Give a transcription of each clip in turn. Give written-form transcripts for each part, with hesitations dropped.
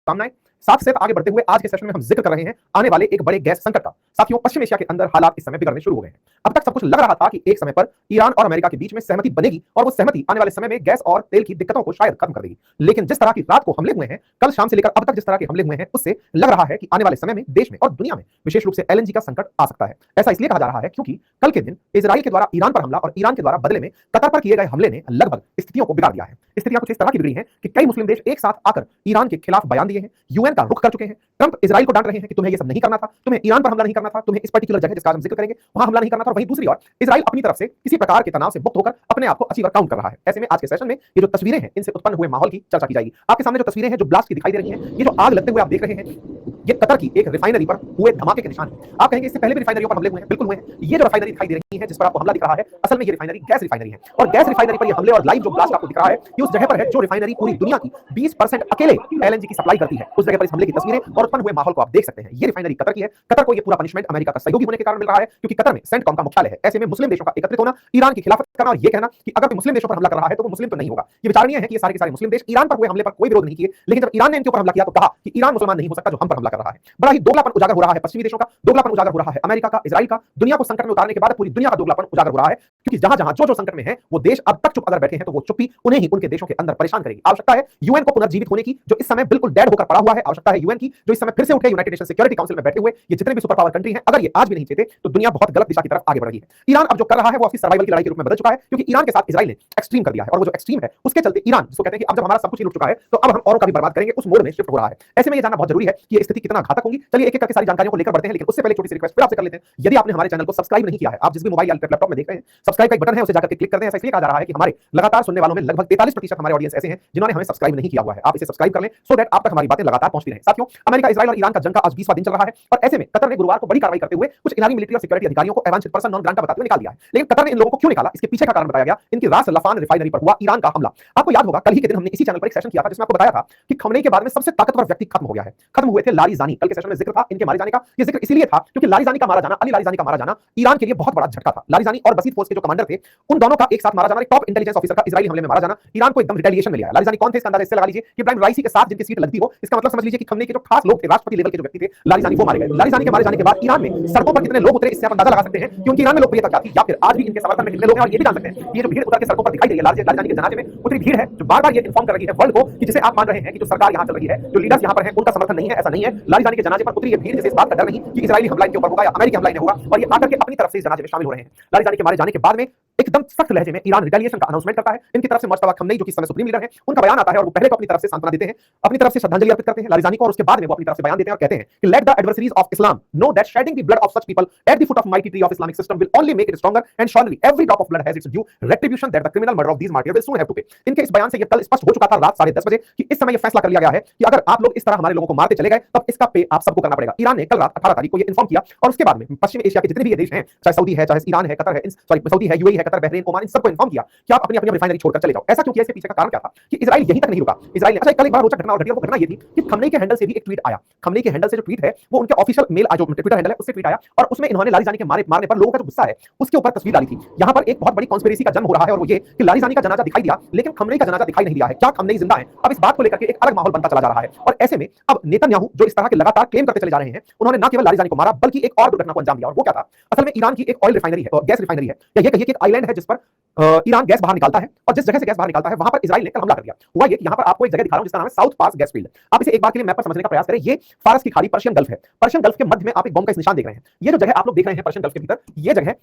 शुभकामनाएं। साथ साथ आगे बढ़ते हुए आज के सेशन में हम जिक्र कर रहे हैं आने वाले एक बड़े गैस संकट का। साथियों, पश्चिम एशिया के अंदर हालात इस समय बिगड़ने शुरू हो गए हैं। अब तक सब कुछ लग रहा था कि एक समय पर ईरान और अमेरिका के बीच में सहमति बनेगी और वो सहमति आने वाले समय में गैस और तेल की दिक्कतों को शायद खत्म कर देगी। लेकिन जिस तरह की रात को हमले हुए हैं, कल शाम से लेकर अब तक जिस तरह के हमले हुए हैं, उससे लग रहा है कि आने वाले समय में देश में और दुनिया में विशेष रूप से एलएनजी का संकट आ सकता है। ऐसा इसलिए कहा जा रहा है क्योंकि कल के दिन इजराइल के द्वारा ईरान पर हमला और ईरान के द्वारा बदले में कतर पर किए गए हमले ने लगभग स्थितियों को बिगाड़ दिया है। स्थितियां कुछ इस तरह की बिगड़ी हैं कि कई मुस्लिम देश एक साथ आकर ईरान के खिलाफ बयान दिए हैं, यूएन का रुख कर चुके हैं। ट्रंप इजराइल को डांट रहे हैं कि तुम्हें ये सब नहीं करना था, तुम्हें ईरान पर हमला नहीं करना था, तुम्हें इस पर्टिकुलर जगह जिसका हम जिक्र करेंगे वहां हमला नहीं करना था। और वहीं दूसरी ओर इजराइल अपनी तरफ से किसी प्रकार के तनाव से मुक्त होकर अपने आप को अचीवर काउंट कर रहा है। ऐसे में आज के सेशन में ये जो तस्वीरें हैं, इनसे उत्पन्न हुए माहौल की चर्चा की जाएगी। आपके सामने जो तस्वीरें हैं जो ब्लास्ट की दिखाई दे रही हैं, ये जो आग लगते हुए आप देख रहे हैं, ये कतर की एक रिफाइनरी पर हुए धमाके के निशान हैं। आप कहेंगे इससे पहले भी रिफाइनरियों पर हमले हुए हैं, बिल्कुल हुए हैं। ये जो रिफाइनरी दिखाई दे रही है जिस पर आपको हमला दिख रहा है, असल में ये रिफाइनरी गैस रिफाइनरी है और गैस रिफाइनरी पर ये हमले और लाइव जो ब्लास्ट आपको दिख रहा है, ये उस जगह पर है जो रिफाइनरी पूरी दुनिया की 20% अकेले एलएनजी की सप्लाई करती है। उस जगह पर इस हमले की तस्वीरें और उत्पन्न हुए माहौल को आप देख सकते हैं। ये रिफाइनरी कतर की है। कतर को ये पूरा पनिशमेंट अमेरिका का सहयोगी होने के कारण मिल रहा है क्योंकि कतर में सेंटकॉम का मुख्यालय है। ऐसे में मुस्लिम देशों का एकत्रित होना, ईरान की खिलाफत करना और ये कहना कि अगर कोई मुस्लिम देशों पर हमला कर रहा है तो वो मुस्लिम तो नहीं होगा। ये विचारणीय है कि ये सारे के सारे मुस्लिम देश ईरान पर हुए हमले पर कोई विरोध नहीं किए, लेकिन जब ईरान ने इनके ऊपर हमला किया तो कहा कि ईरान मुसलमान नहीं हो सकता जो हम पर हमला कर रहा है। बड़ा ही दोगलापन उजागर हो रहा है पश्चिमी देशों का, दोगलापन उजागर हो रहा है अमेरिका का, इजराइल का। दुनिया को संकट में उतारने के बाद पूरी दुनिया का दोगलापन उजागर हो रहा है क्योंकि जहां जहां जो संकट में है वो देश अब तक चुप अगर बैठे हैं तो वो चुप्पी उन्हें ही उनके देशों के अंदर परेशान करेगी। आवश्यकता है यूएन को पुनर्जीवित होने की, जो इस समय बिल्कुल डेड होकर पड़ा हुआ है। आवश्यकता है यूएन की, जो इस समय फिर से उठे, यूनाइटेड नेशन सिक्योरिटी काउंसिल में बैठे हुए ये जितने भी सुपर पावर कंट्री हैं, अगर ये आज भी नहीं जीते तो दुनिया बहुत गलत दिशा की तरफ आगे बढ़ रही है। ईरान अब जो कर रहा है वो अपनी सर्वाइवल की लड़ाई के रूप में बदल चुका है क्योंकि ईरान के साथ इजराइल ने एक्सट्रीम कर दिया है और वो जो एक्सट्रीम है उसके चलते ईरान, जिसको कहते हैं कि अब जब हमारा सब कुछ ही लुट चुका है तो अब हम औरों का भी बर्बाद करेंगे, उस मोड में शिफ्ट हो रहा है। ऐसे में ये जानना बहुत जरूरी है कि ये स्थिति कितना घातक होगी। चलिए एक एक करके सारी जानकारियों को लेकर बढ़ते हैं, लेकिन उससे पहले छोटी सी रिक्वेस्ट फिर आपसे कर लेते हैं। यदि आपने हमारे चैनल को सब्सक्राइब नहीं किया है, आप जिस भी मोबाइल या लैपटॉप में देख रहे हैं, सब्सक्राइब का एक बटन है, उसे जाकर क्लिक कर दें। ऐसा इसलिए कहा जा रहा है कि हमारे लगातार सुनने वालों में लगभग 43% हमारे ऑडियंस ऐसे हैं जिन्होंने हमें सब्सक्राइब नहीं किया हुआ है। आप इसे सब्सक्राइब कर लें सो दैट आप तक हमारी बातें लगातार पहुंचती रहें। साथियों, अमेरिका, इजराइल और ईरान का जंग का आज 20वां दिन चल रहा है और ऐसे में कतर ने गुरुवार को बड़ी कार्रवाई करते हुए कुछ इरानी मिलिट्री और सिक्योरिटी अधिकारियों को अवांछित पर्सन नॉन ग्रांटा बताते हुए निकाल दिया है। लेकिन कतर ने इन लोगों को क्यों निकाला, इसके पीछे का कारण बताया गया इनकी रास लफान रिफाइनरी पर हुआ ईरान का हमला। आपको याद होगा कल ही के दिन हमने इसी चैनल पर एक सेशन किया था जिसमें आपको बताया था कि खमनेई के बाद में सबसे ताकतवर व्यक्ति खत्म हो गया है। खत्म हुए थे लारिजानी। कल के सेशन में जिक्र था इनके मारे जाने का। ये जिक्र इसलिए था क्योंकि लारिजानी का मारा जाना, अली लारिजानी का मारा जाना ईरान के लिए बहुत बड़ा झटका था। लारिजानी और बसीत फोर्स के जो कमांडर थे, उन दोनों का एक साथ मारा जाना, टॉप इंटेलिजेंस ऑफिसर का इजरायली हमले में मारा जाना, ईरान को एकदम रिटेलिएशन में लिया। लारिजानी कौन थे इसका अंदाजा इससे लगा लीजिए कि इब्राहिम राइसी के साथ जिनकी सीट लगती हो, इसका मतलब समझ लीजिए कि खमनेई के जो खास लोग थे, राष्ट्रपति लेवल के जो व्यक्ति थे, लारिजानी वो मारे गए। लारिजानी के मारे जाने के बाद ईरान में सड़कों पर कितने लोग उतरे इससे आप अंदाजा लगा सकते हैं कि उनकी ईरान में लोकप्रियता क्या थी या फिर आज भी इनके समर्थन में कितने लोग हैं। और ये भी जान सकते हैं कि ये जो भीड़ उतर के सड़कों पर दिखाई दे रही है लारिजानी के जनाजे में उतरी भीड़ है जो बार-बार ये इन्फॉर्म कर रही है वर्ल्ड को कि जिसे आप मान रहे हैं कि जो सरकार यहां चल रही है, जो लीडर्स यहां पर हैं, उनका समर्थन नहीं है। ऐसा नहीं है। लारिजानी के जनाजे पर उतरी ये भीड़ जिसे इस बात का डर नहीं कि इजरायली हमला इनके ऊपर होगा या अमेरिकी हमला इन्हें होगा, और ये आकर के अपनी तरफ से इस जनाजे में शामिल हो रहे हैं। लारिजानी के मारे जाने के बाद में एकदम सख्त लहजे में ईरान रिटेलिएशन का अनाउंसमेंट करता है। इनकी तरफ से मुश्तबा खमनेई जो कि इस समय सुप्रीम लीडर है, उनका बयान आता है और वो पहले तो अपनी तरफ से सांत्वना देते हैं, अपनी तरफ से श्रद्धांजलि अर्पित करते हैं लारिजानी को, और उसके बाद में वो अपनी तरफ से बयान देते हैं और कहते हैं कि let the adversaries of Islam know that shedding the blood of such people at the foot of mighty tree of Islamic system will only make it stronger and surely every drop of blood has its due retribution that the criminal murder of these martyrs will soon have to pay। इनके इस बयान से ये कल स्पष्ट हो चुका था रात 10:30 बजे कि इस समय ये फैसला कर लिया गया है कि अगर आप लोग इस तरह हमारे लोगों को मारते चले गए तब इसका पे आप सबको करना पड़ेगा। ईरान ने कल रात 18 तारीख को ये इन्फॉर्म किया और उसके बाद में पश्चिम एशिया के जितने भी ये देश हैं, चाहे सऊदी है, चाहे ईरान है, कतर है, सऊदी है, यूएई है, कतर, बहरीन, ओमान, इन सबको इन्फॉर्म किया कि आप अपनी अपनी रिफाइनरी छोड़कर चले जाओ। ऐसा क्यों किया, इसके पीछे का कारण क्या था कि इजराइल यहीं तक नहीं रुका। इजराइल ने अच्छा कल एक बार रोचक घटना और घटिया घटना ये थी कि खमनेई के हैंडल से भी एक ट्वीट आया। खमनेई के हैंडल से जो ट्वीट है वो उनके ऑफिशियल मेल जो ट्विटर हैंडल है उससे ट्वीट आया और उसमें इन्होंने लारिजानी के मारने पर लोगों का जो गुस्सा है उसके ऊपर तस्वीर डाली थी। यहां पर एक बहुत बड़ी कॉन्स्पिरेसी का जन्म हो रहा है और वो ये कि लारिजानी का जनाजा दिखाई दिया लेकिन खमनेई का जनाजा दिखाई नहीं दिया है। क्या खमनेई जिंदा है? अब इस बात को लेकर के एक अलग माहौल बनता चला जा रहा है और ऐसे में अब नेतन्याहू जो इस तरह के लगातार क्लेम करते चले जा रहे हैं, उन्होंने न केवल लारिजानी को मारा बल्कि एक और दुर्घटना को अंजाम दिया। और वो क्या था? असल में ईरान की एक ऑयल रिफाइनरी है, गैस रिफाइनरी है, या ये कहिए कि एक आइलैंड है जिस पर ईरान गैस बाहर निकालता है और जिस जगह से गैस बाहर निकालता है वहां पर इजराइल ने कल हमला कर दिया। हुआ ये कि यहां पर आपको एक जगह दिखा रहा हूं जिसका नाम है साउथ पास गैस फील्ड। आप इसे एक बार के लिए मैप पर समझने का प्रयास करें। ये फारस की खाड़ी, पर्शियन गल्फ है। पर्शियन गल्फ के मध्य में आप एक बॉम्ब का इस निशान देख रहे हैं। ये जो जगह आप लोग देख रहे हैं पर्शियन गल्फ के भीतर, ये जगह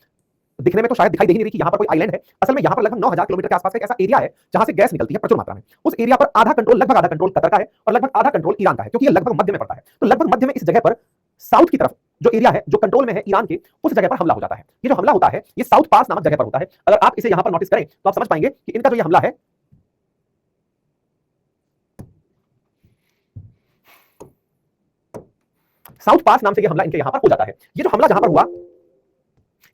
दिखने में तो शायद दिखाई दे ही नहीं रही कि यहाँ पर कोई आइलैंड है। असल में यहाँ पर लगभग 9000 किलोमीटर के आसपास का एक ऐसा एरिया है जहां से गैस निकलती है प्रचुर मात्रा में। उस एरिया पर आधा कंट्रोल, लगभग आधा कंट्रोल कतर का है और लगभग आधा कंट्रोल ईरान का है क्योंकि ये लगभग मध्य में पड़ता है। तो लगभग मध्य में इस जगह पर साउथ की तरफ जो एरिया है जो कंट्रोल में है ईरान के, उस जगह पर हमला हो जाता है। ये जो हमला होता है ये साउथ पास नामक जगह पर होता है। अगर आप इसे यहाँ पर नोटिस करें तो आप समझ पाएंगे कि इनका जो ये हमला है, साउथ पास नाम से ये हमला इनके यहाँ पर हो जाता है। ये जो हमला जहां पर हुआ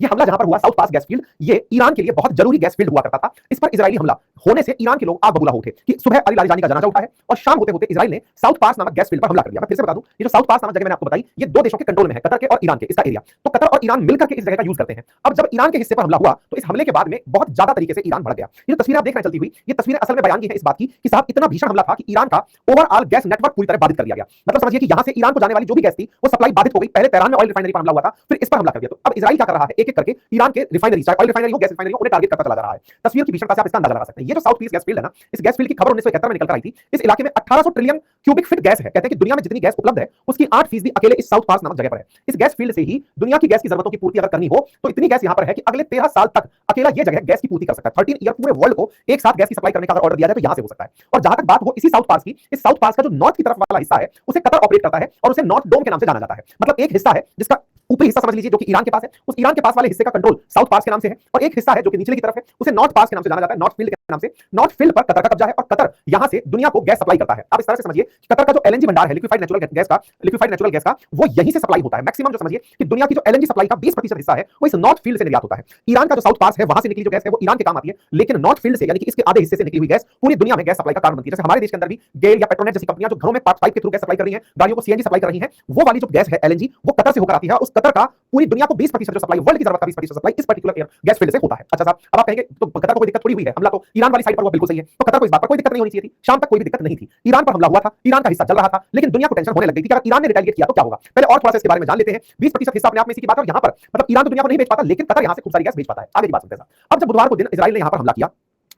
ये हमला जहां पर हुआ साउथ पास गैस फील्ड, ये ईरान के लिए बहुत जरूरी गैस फील्ड हुआ करता था। इस पर इजरायली हमला होने से ईरान के लोग आग बबूला हो उठे कि सुबह अली लारिजानी का जनाजा उठा है और शाम होते होते इजराइल ने साउथ पास नामक गैस फील्ड पर हमला कर दिया। मैं फिर से बता दूं, ये जो साउथ पास नामक जगह मैंने आपको बताई, ये दो देशों के कंट्रोल में है, कतर के और ईरान के, इसका एरिया। तो कतर और ईरान मिलकर के इस जगह का यूज करते हैं। अब जब ईरान के हिस्से पर हमला हुआ तो इस हमले के बाद में बहुत ज्यादा तरीके से ईरान बढ़ गया। ये जो तस्वीर आप देख रहे हैं चलती हुई, ये तस्वीरें असल में बयान की है इस बात की कि साहब इतना भीषण हमला था कि ईरान का ओवरऑल गैस नेटवर्क पूरी तरह बाधित कर दिया गया। मतलब समझिए कि यहां से ईरान को जाने वाली जो भी गैस थी वो सप्लाई बाधित हो गई। पहले तेहरान में ऑयल रिफाइनरी पर हमला हुआ था, फिर इस पर हमला कर दिया। तो अब इजराइल क्या कर रहा है, एक एक करके ईरान के रिफाइनरी, चाहे ऑयल रिफाइनरी हो, गैस रिफाइनरी हो, उन्हें टारगेट करता चला जा रहा है। तस्वीर की भीषणता से आप इसका अंदाजा लगा सकते हैं। ये जो साउथ पीस गैस फील्ड है ना, इस गैस फील्ड की खबर 1971 में निकल कर आई थी। इस इलाके में 1800 ट्रिलियन क्यूबिक फीट गैस है। कहते हैं कि दुनिया में जितनी गैस उपलब्ध है उसकी 8% अकेले इस साउथ पास नामक जगह पर है। इस गैस फील्ड से ही दुनिया की गैस की जरूरतों की पूर्ति अगर करनी हो तो इतनी गैस यहां पर है कि अगले 13 साल तक अकेला ये जगह गैस की पूर्ति कर सकता है। 13 ईयर पूरे वर्ल्ड को एक साथ गैस की सप्लाई करने का अगर ऑर्डर दिया जाए तो यहां से हो सकता है। और जहां तक बात हो इसी साउथ पास की, इस साउथ पास का जो नॉर्थ की तरफ वाला हिस्सा है उसे कतर ऑपरेट करता है और उसे नॉर्थ डोम के नाम से जाना जाता है। मतलब एक हिस्सा है जिसका ऊपरी हिस्सा समझ लीजिए जो कि ईरान के पास है, उस ईरान के पास वाले हिस्से का कंट्रोल साउथ पास के नाम से है, और एक हिस्सा है जो कि निचले की तरफ है, उसे नॉर्थ पास के नाम से जाना जाता है, नॉर्थ फील्ड के नाम से। नॉर्थ फील्ड पर कतर का कब्जा है और कतर यहां से दुनिया को गैस सप्लाई करता है। आप इस तरह से समझिए कि कतर का जो एलएनजी भंडार है, लिक्विफाइड नेचुरल गैस का, वो यहीं से सप्लाई होता है। मैक्सिमम जो समझिए कि दुनिया की जो एलएनजी सप्लाई का 20% हिस्सा है वो इस नॉर्थ फील्ड से निर्यात होता है। ईरान का जो साउथ पास है वहां से निकली जो गैस है वो ईरान के काम आती है, लेकिन नॉर्थ फील्ड से यानी कि इसके आधे हिस्से से निकली हुई गैस पूरी दुनिया में गैस सप्लाई का कारण बनती है। जैसे हमारे देश के अंदर भी गेल या पेट्रोनेट जैसी कंपनियां जो घरों में पाइप के थ्रू गैस सप्लाई कर रही हैं, गाड़ियों को सीएनजी सप्लाई कर रही हैं, वो वाली जो गैस है एलएनजी वो कतर से होकर आती है। उस कतर का पूरी दुनिया को 20% जो सप्लाई, वर्ल्ड की जरूरत का 20% सप्लाई इस पर्टिकुलर गैस फील्ड से होता है। अच्छा साहब, अब आप कहेंगे तो कतर को कोई दिक्कत थोड़ी हुई है, हमला तो ईरान वाली साइड पर हुआ, बिल्कुल सही है। तो कतर को इस बात पर कोई दिक्कत नहीं होनी चाहिए थी, शाम तक कोई भी दिक्कत नहीं थी। ईरान पर हमला हुआ था, ईरान का हिस्सा जल रहा था, लेकिन दुनिया को टेंशन होने लग गई थी कि अगर ईरान ने रिटेलिएट किया तो क्या होगा। पहले और थोड़ा सा इसके बारे में जान लेते हैं। 20% हिस्सा अपने आप में इसी की बात है, और यहाँ पर मतलब ईरान तो दुनिया को नहीं बेच पाता, लेकिन कतर यहाँ से खूब सारी गैस बेच पाता है। आगे की बात सुनते हैं। अब जब बुधवार को दिन इजराइल ने यहाँ पर हमला किया,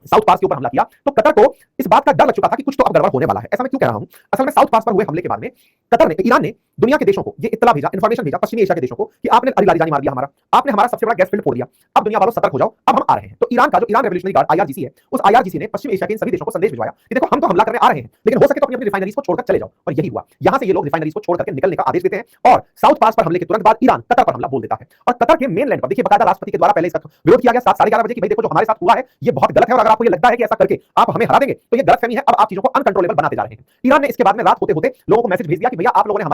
साउथ पास के ऊपर हमला किया, तो कतर को इस बात का डर लग चुका था कि कुछ तो अब गड़बड़ होने वाला है। ऐसा मैं क्यों कह रहा हूं, असल में साउथ पास पर हुए हमले के बाद में कतर ने, ईरान ने दुनिया के देशों को ये इत्तला भेजा, इंफॉर्मेशन भेजा, पश्चिमी एशिया के देशों को कि आपने अली लारिजानी मार दिया हमारा, आपने हमारा सबसे बड़ा गैस फील्ड फोड़ दिया, अब दुनिया वालों सतर्क हो जाओ, अब हम आ रहे हैं। तो ईरान का जो ईरान रेवोल्यूशनरी गार्ड आईआरजीसी है, उस आईआरजीसी ने पश्चिम एशिया के इन सभी देशों को संदेश भिजवाया कि देखो हम तो हमला करने आ रहे हैं, लेकिन हो सके तो अपनी अपनी रिफाइनरीज को छोड़कर चले जाओ। और यही हुआ, यहां से ये लोग रिफाइनरीज को छोड़ करके निकलने का आदेश देते हैं और साउथ पास पर हमले के तुरंत बाद ईरान कतर पर हमला बोल देता है। और कतर के मेनलैंड पर देखिए बाकायदा राष्ट्रपति के द्वारा पहले इसका विरोध किया गया 11:30 बजे कि भाई देखो जो हमारे साथ हुआ है ये बहुत गलत है, और अगर आपको ये लगता है कि ऐसा करके आप हमें हरा देंगे तो ये गलतफहमी है, अब आप चीजों को अनकंट्रोलेबल बनाते जा रहे हैं। ईरान ने इसके बाद में रात होते होते लोगों को मैसेज भेज दिया कि भैया आप लोगों ने